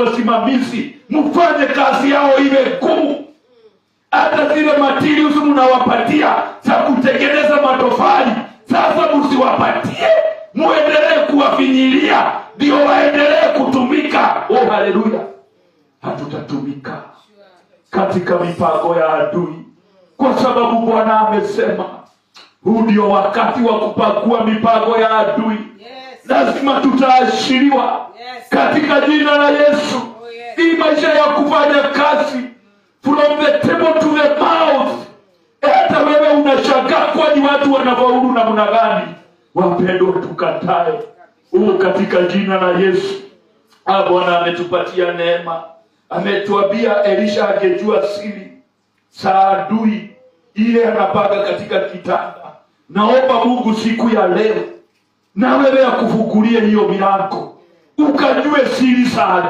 wasimamizi, mfanye kazi yao iwe ngumu. Hata zile materials mnawapatia za kutengeneza matofali, sasa msiwapatie, muendelee kuwafinyilia ndio waendelee kutumika. Oh, haleluya! Hatutatumika katika mipango ya adui, kwa sababu Bwana amesema huu ndio wakati wa kupakua mipango ya adui. Lazima tutaashiriwa katika jina la Yesu. Hii maisha ya kufanya kazi from the table to the mouth. Hata wewe unashangaa kwani watu wanafaulu namna gani? Wapendwa, tukatae katika jina la Yesu. Bwana ametupatia neema. Ametuambia Elisha angejua siri za adui ile anapanga katika kitanda. Naomba Mungu siku ya leo na wewe akufungulie hiyo milango, ukajue siri za adui.